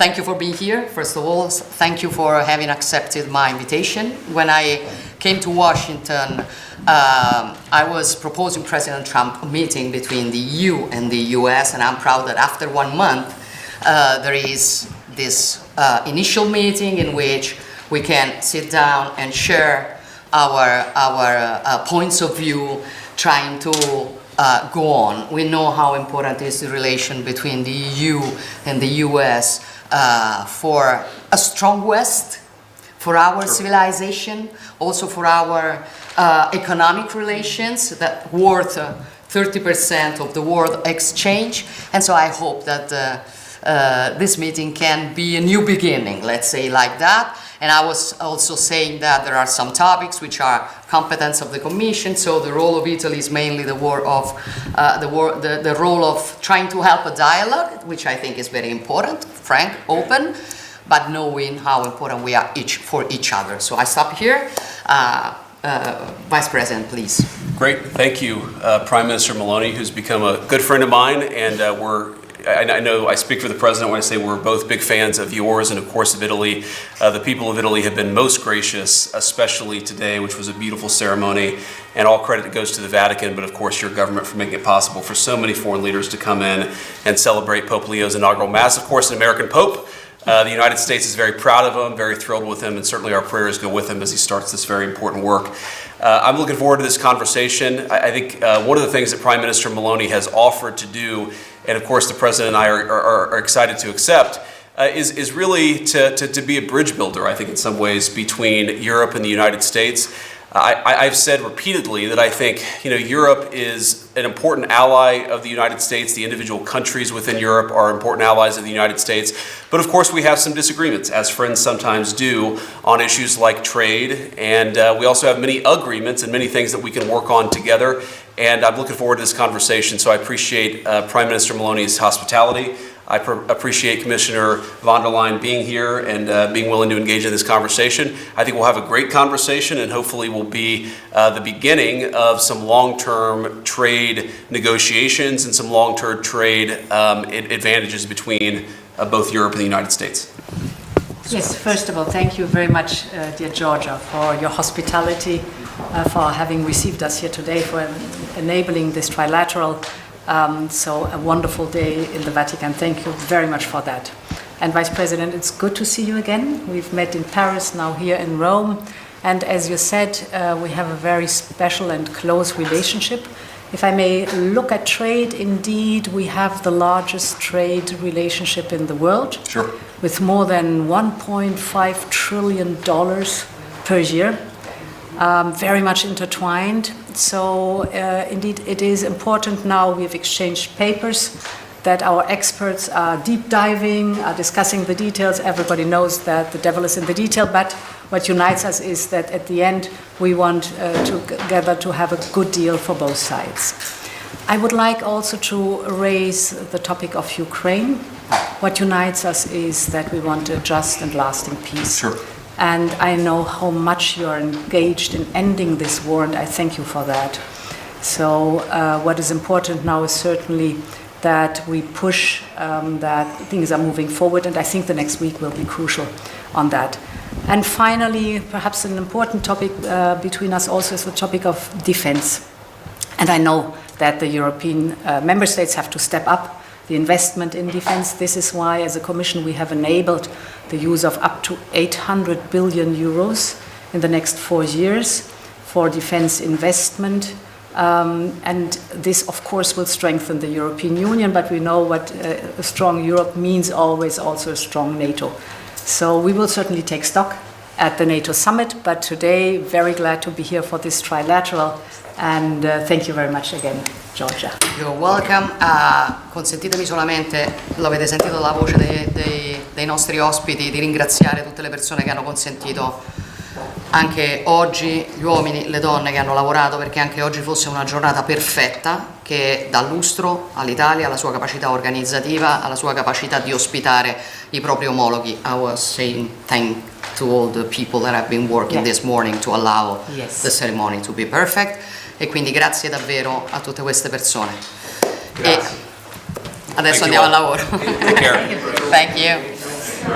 thank you for being here. First of all, thank you for having accepted my invitation. When I came to Washington, I was proposing President Trump a meeting between the EU and the US, and I'm proud that after 1 month, there is this initial meeting in which we can sit down and share our points of view, trying to go on. We know how important is the relation between the EU and the US for a strong West, for our civilization, also for our economic relations that worth 30% of the world exchange. And so I hope that this meeting can be a new beginning, let's say like that. And I was also saying that there are some topics which are competence of the Commission. So the role of Italy is mainly the role of trying to help a dialogue, which I think is very important, frank, open, but knowing how important we are for each other. So I stop here. Vice President, please. Great, thank you, Prime Minister Meloni, who's become a good friend of mine, and I know I speak for the President when I say we're both big fans of yours and, of course, of Italy. The people of Italy have been most gracious, especially today, which was a beautiful ceremony, and all credit goes to the Vatican, but, of course, your government for making it possible for so many foreign leaders to come in and celebrate Pope Leo's inaugural Mass. Of course, an American Pope. The United States is very proud of him, very thrilled with him, and certainly our prayers go with him as he starts this very important work. I'm looking forward to this conversation. I think one of the things that Prime Minister Meloni has offered to do, and of course the President and I are excited to accept, is really to be a bridge builder, I think, in some ways, between Europe and the United States. I've said repeatedly that I think Europe is an important ally of the United States. The individual countries within Europe are important allies of the United States. But of course we have some disagreements, as friends sometimes do, on issues like trade. And we also have many agreements and many things that we can work on together. And I'm looking forward to this conversation. So I appreciate Prime Minister Meloni's hospitality. I appreciate Commissioner von der Leyen being here and being willing to engage in this conversation. I think we'll have a great conversation, and hopefully will be the beginning of some long-term trade negotiations and some long-term trade advantages between both Europe and the United States. Yes, first of all, thank you very much, dear Georgia, for your hospitality, for having received us here today, for enabling this trilateral. So a wonderful day in the Vatican. Thank you very much for that. And Vice President, it's good to see you again. We've met in Paris, now here in Rome. And as you said, we have a very special and close relationship. If I may look at trade, indeed, we have the largest trade relationship in the world. Sure. With more than $1.5 trillion per year. Very much intertwined. So indeed it is important now, we've exchanged papers, that our experts are deep diving, are discussing the details. Everybody knows that the devil is in the detail, but what unites us is that at the end we want together to have a good deal for both sides. I would like also to raise the topic of Ukraine. What unites us is that we want a just and lasting peace. Sure. And I know how much you are engaged in ending this war, and I thank you for that. So what is important now is certainly that we push that things are moving forward, and I think the next week will be crucial on that. And finally, perhaps an important topic between us also is the topic of defense. And I know that the European member states have to step up the investment in defense. This is why, as a Commission, we have enabled the use of up to 800 billion euros in the next 4 years for defense investment. And this, of course, will strengthen the European Union, but we know what a strong Europe means always also a strong NATO. So we will certainly take stock at the NATO summit, but today, very glad to be here for this trilateral. And thank you very much again, Georgia. You're welcome. Consentitemi solamente, lo avete sentito dalla voce dei nostri ospiti, di ringraziare tutte le persone che hanno consentito anche oggi, gli uomini, le donne che hanno lavorato perché anche oggi fosse una giornata perfetta che dà lustro all'Italia, alla sua capacità organizzativa, alla sua capacità di ospitare i propri omologhi. I was saying thank to all the people that have been working this morning to allow the ceremony to be perfect. E quindi grazie davvero a tutte queste persone. E adesso andiamo al lavoro. Take care. Thank you.